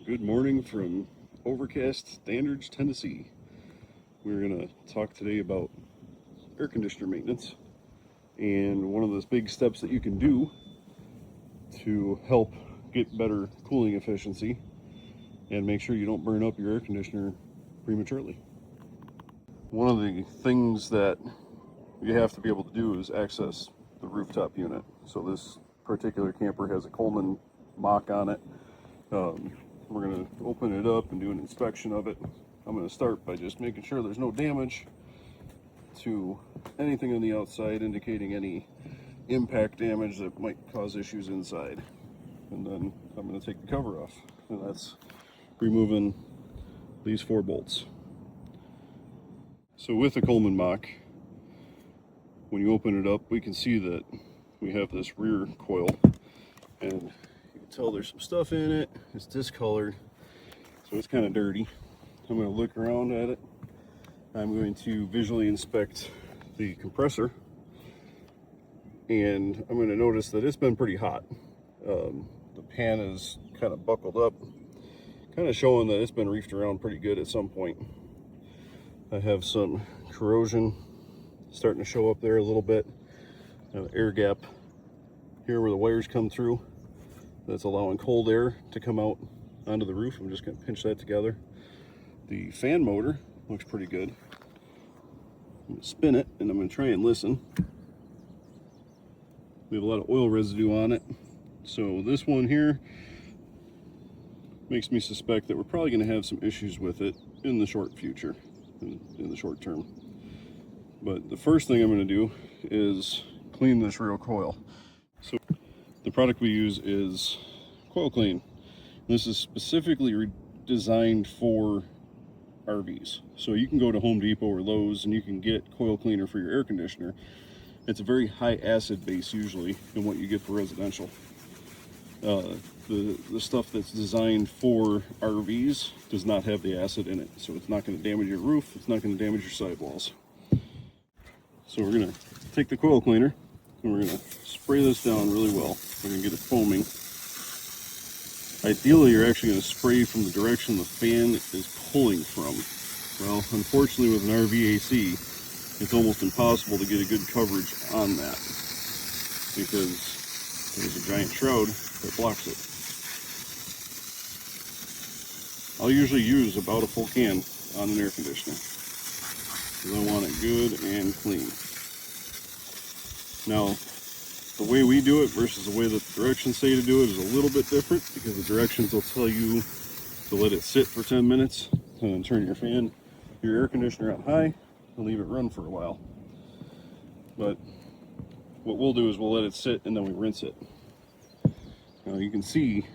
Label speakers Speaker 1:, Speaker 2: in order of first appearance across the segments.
Speaker 1: Good morning from overcast Dandridge, Tennessee. We're going to talk today about air conditioner maintenance and one of those big steps that you can do to help get better cooling efficiency and make sure you don't burn up your air conditioner prematurely. One of the things that you have to be able to do is access the rooftop unit. So this particular camper has a Coleman mock on it. We're going to open it up and do an inspection of it. I'm going to start by just making sure there's no damage to anything on the outside, indicating any impact damage that might cause issues inside. And then I'm going to take the cover off, and that's removing these 4 bolts. So with the Coleman mock, when you open it up, we can see that we have this rear coil, and you can tell there's some stuff in it. It's discolored, so it's kind of dirty. I'm going to look around at it. I'm going to visually inspect the compressor, and I'm going to notice that it's been pretty hot. The pan is kind of buckled up, kind of showing that it's been reefed around pretty good at some point. I have some corrosion starting to show up there a little bit. An air gap here where the wires come through, that's allowing cold air to come out onto the roof. I'm just going to pinch that together. The fan motor looks pretty good. I'm going to spin it and I'm going to try and listen. We have a lot of oil residue on it, so this one here makes me suspect that we're probably going to have some issues with it in the short future, in the short term. But the first thing I'm going to do is clean this rear coil. So the product we use is Coil Clean. This is specifically designed for RVs. So you can go to Home Depot or Lowe's and you can get coil cleaner for your air conditioner. It's a very high acid base usually than what you get for residential. The stuff that's designed for RVs does not have the acid in it, so it's not going to damage your roof, it's not going to damage your sidewalls. So we're going to take the coil cleaner and we're going to spray this down really well. We're going to get it foaming. Ideally, you're actually going to spray from the direction the fan is pulling from. Well, unfortunately with an RV AC, it's almost impossible to get a good coverage on that because there's a giant shroud that blocks it. I'll usually use about a full can on an air conditioner because I want it good and clean. Now, the way we do it versus the way that the directions say to do it is a little bit different, because the directions will tell you to let it sit for 10 minutes and then turn your air conditioner on high and leave it run for a while. But what we'll do is we'll let it sit and then we rinse it. Now you can see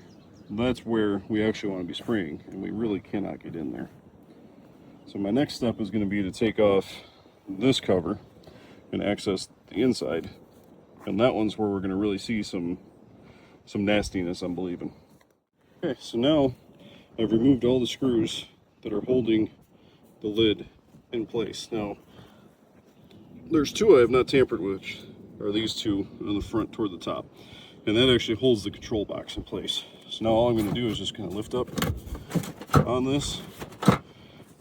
Speaker 1: that's where we actually want to be spraying, and we really cannot get in there. So my next step is going to be to take off this cover and access the inside, and that one's where we're going to really see some nastiness, I'm believing. Okay, so now I've removed all the screws that are holding the lid in place. Now there's 2 I have not tampered with, which are these 2 on the front toward the top, and that actually holds the control box in place. So now all I'm going to do is just kind of lift up on this. I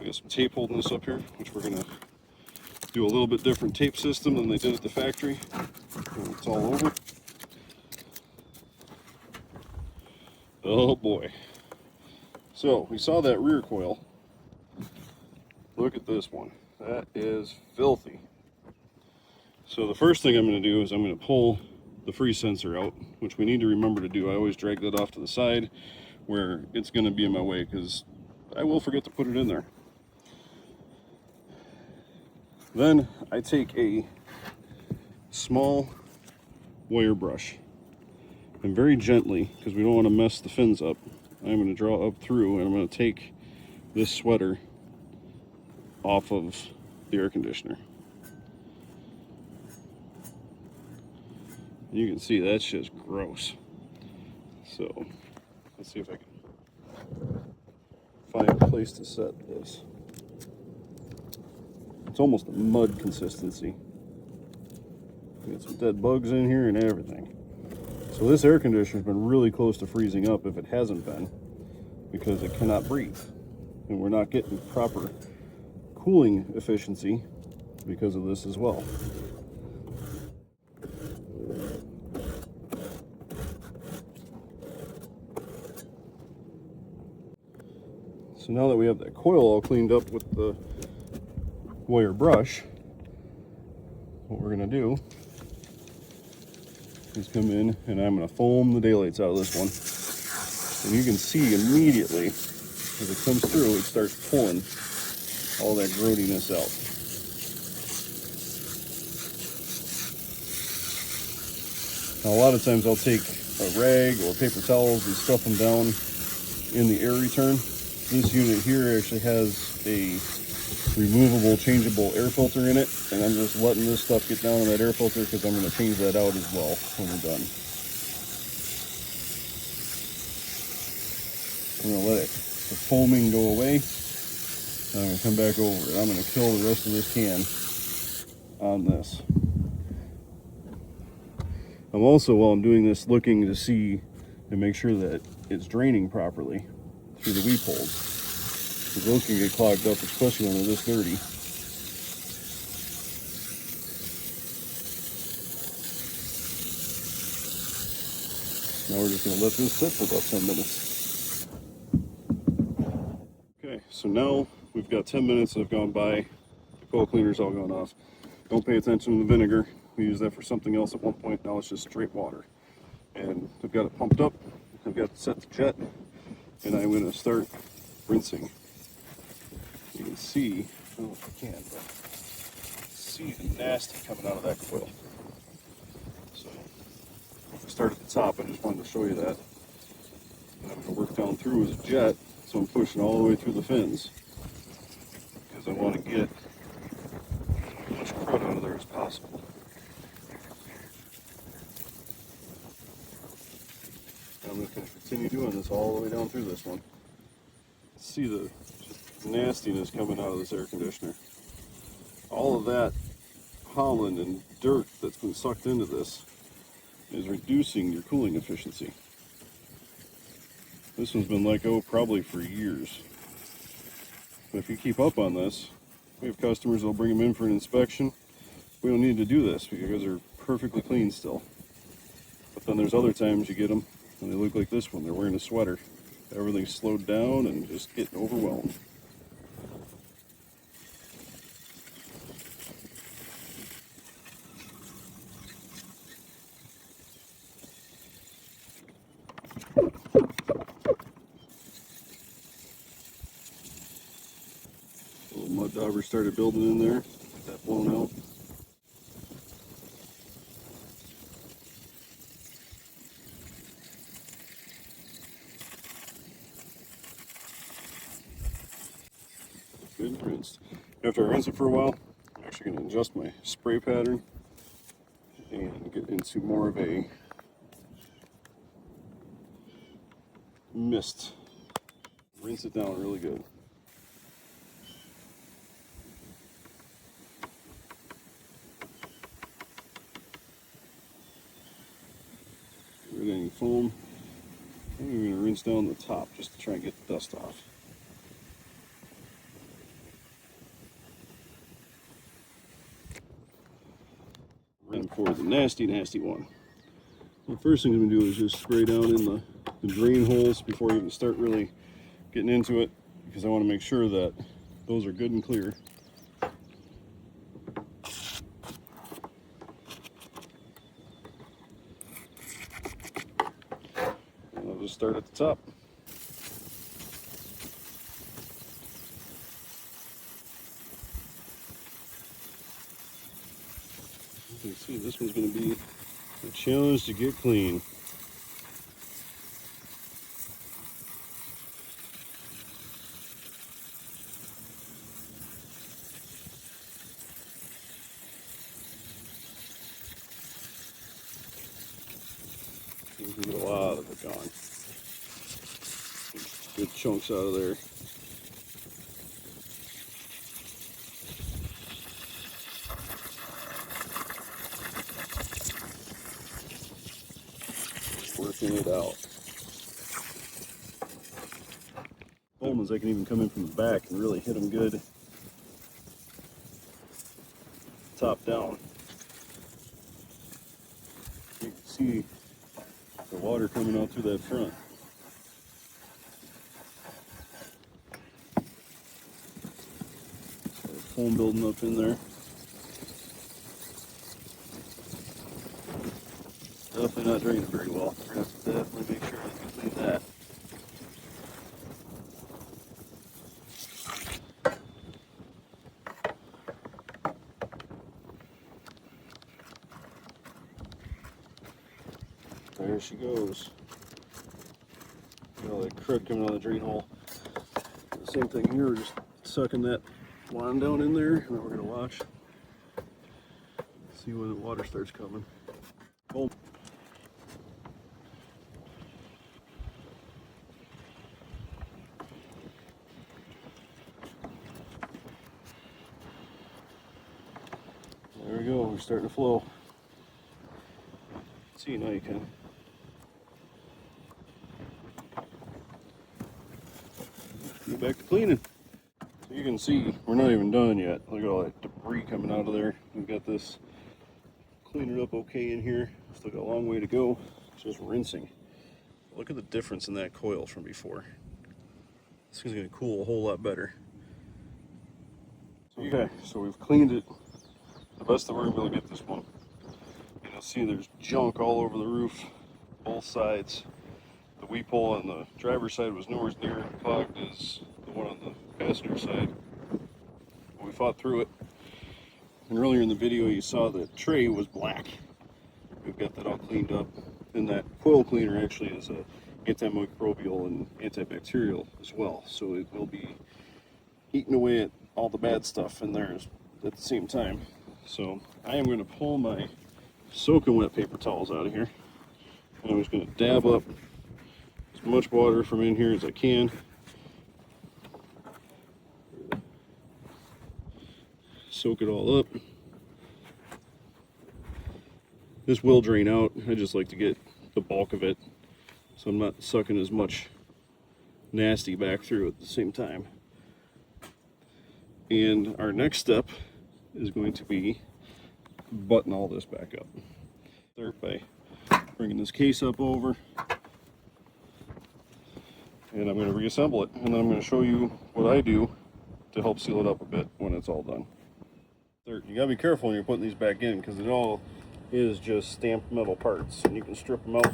Speaker 1: got some tape holding this up here, which we're going to do a little bit different tape system than they did at the factory. And it's all over. Oh boy. So we saw that rear coil. Look at this one. That is filthy. So the first thing I'm going to do is I'm going to pull the freeze sensor out, which we need to remember to do. I always drag that off to the side where it's going to be in my way, because I will forget to put it in there. Then I take a small wire brush and very gently, because we don't want to mess the fins up, I'm going to draw up through, and I'm going to take this sweater off of the air conditioner. You can see that's just gross. So let's see if I can find a place to set this. It's almost a mud consistency. Got some dead bugs in here and everything. So this air conditioner's been really close to freezing up if it hasn't been. because it cannot breathe. And we're not getting proper cooling efficiency because of this as well. So now that we have that coil all cleaned up with the wire brush, what we're going to do is come in and I'm going to foam the daylights out of this one. And you can see immediately as it comes through, it starts pulling all that growtiness out. Now, a lot of times I'll take a rag or paper towels and stuff them down in the air return. This unit here actually has a removable, changeable air filter in it, and I'm just letting this stuff get down in that air filter because I'm going to change that out as well when we're done. I'm going to let the foaming go away. I'm going to come back over it. I'm going to kill the rest of this can on this. I'm also, while I'm doing this, looking to see and make sure that it's draining properly through the weep holes, because those can get clogged up, especially when they're this dirty. Now we're just going to let this sit for about 10 minutes. Okay, so now we've got 10 minutes that have gone by. The coil cleaner's all gone off. Don't pay attention to the vinegar. We used that for something else at one point. Now it's just straight water. And I've got it pumped up. I've got it set to jet. And I'm going to start rinsing. You can see, I don't know if you can, but see the nasty coming out of that coil. So I start at the top. I just wanted to show you that. And I'm going to work down through as a jet, so I'm pushing all the way through the fins because I want to get as much crud out of there as possible. I'm just going to continue doing this all the way down through this one. See the nastiness coming out of this air conditioner. All of that pollen and dirt that's been sucked into this is reducing your cooling efficiency. This one's been let go probably for years. But if you keep up on this, we have customers that'll bring them in for an inspection. We don't need to do this because they're perfectly clean still. But then there's other times you get them and they look like this one. They're wearing a sweater. Everything's slowed down and just getting overwhelmed. Little mud dauber started building in there. Get that blown out. Good and rinsed. After I rinse it for a while, I'm actually going to adjust my spray pattern and get into more of a mist. Rinse it down really good. Get rid of any foam. And we're going to rinse down the top just to try and get the dust off. And for the nasty one. The first thing I'm going to do is just spray down in the drain holes before I even start really getting into it, because I want to make sure that those are good and clear. And I'll just start at the top. You can see this one's going to be a challenge to get clean. You can get a lot of it gone. Good chunks out of there. Working it out. home is I can even come in from the back and really hit them good top down. You can see the water coming out through that front. So foam building up in there. Definitely not draining very well. We're going to have to definitely make sure that we clean that. There she goes. Got all that crud coming out of the drain hole. The same thing here, we're just sucking that line down in there, and then we're going to watch. See when the water starts coming. Boom. There we go, we're starting to flow. See, now you can. Get back to cleaning. So you can see we're not even done yet. Look at all that debris coming out of there. We've got this cleaned up okay in here. Still got a long way to go. It's just rinsing. Look at the difference in that coil from before. This is going to cool a whole lot better. Okay, so we've cleaned it the best that we're going to be able to get this one. And you'll see there's junk all over the roof, both sides. The weep hole on the driver's side was nowhere near clogged as the one on the passenger side. We fought through it. And earlier in the video you saw the tray was black. We've got that all cleaned up. And that coil cleaner actually is a antimicrobial and antibacterial as well. So it will be eating away at all the bad stuff in there at the same time. So I am going to pull my soaking wet paper towels out of here. And I'm just going to dab up as much water from in here as I can. Soak it all up. This will drain out. I just like to get the bulk of it so I'm not sucking as much nasty back through at the same time. And our next step is going to be button all this back up. Start by bringing this case up over, and I'm going to reassemble it, and then I'm going to show you what I do to help seal it up a bit when it's all done. You got to be careful when you're putting these back in because it all is just stamped metal parts, and you can strip them out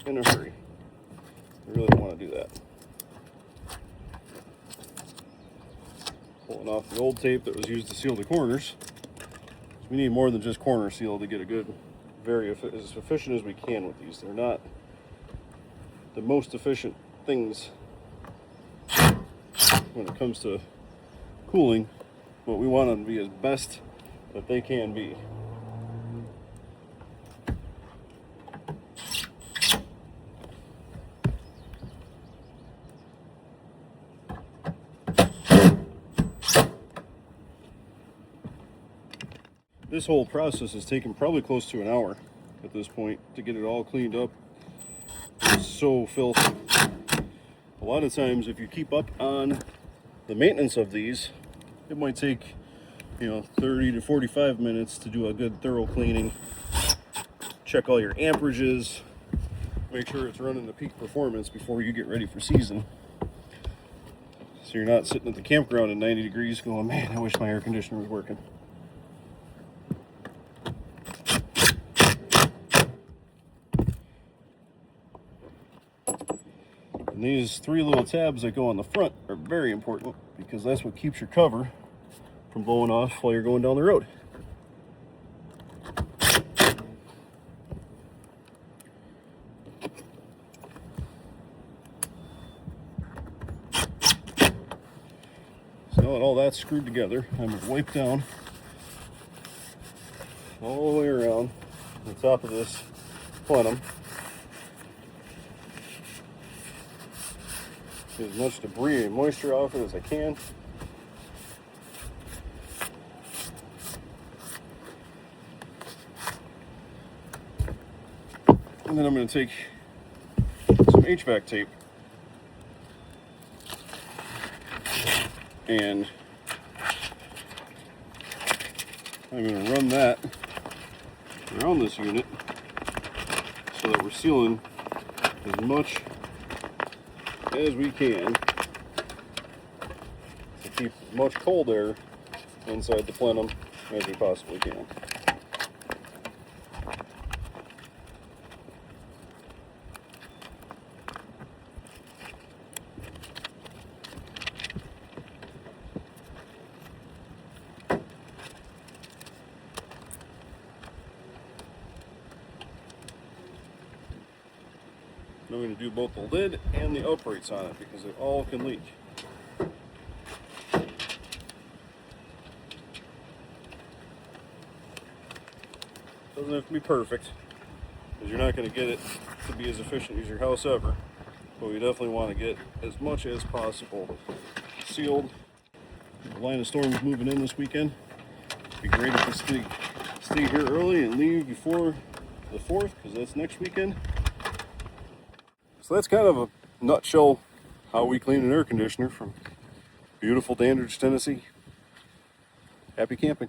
Speaker 1: in a hurry. You really don't want to do that. Pulling off the old tape that was used to seal the corners. We need more than just corner seal to get a good, as efficient as we can with these. They're not the most efficient things when it comes to cooling, but we want them to be as best that they can be. This whole process has taken probably close to an hour at this point to get it all cleaned up. It's so filthy. A lot of times if you keep up on the maintenance of these, it might take 30 to 45 minutes to do a good thorough cleaning. Check all your amperages, make sure it's running to peak performance before you get ready for season. So you're not sitting at the campground at 90 degrees going, man, I wish my air conditioner was working. And these three little tabs that go on the front are very important because that's what keeps your cover from blowing off while you're going down the road. So now that all that's screwed together, I'm going to wipe down all the way around the top of this plenum. Get as much debris and moisture off it as I can. And then I'm going to take some HVAC tape And I'm going to run that around this unit so that we're sealing as much as we can to keep as much cold air inside the plenum as we possibly can. I'm going to do both the lid and the uprights on it because they all can leak. Doesn't have to be perfect, because you're not going to get it to be as efficient as your house ever, but we definitely want to get as much as possible sealed. The line of storms moving in this weekend. It'd be great if we stay here early and leave before the 4th, because that's next weekend. So that's kind of a nutshell how we clean an air conditioner from beautiful Dandridge, Tennessee. Happy camping.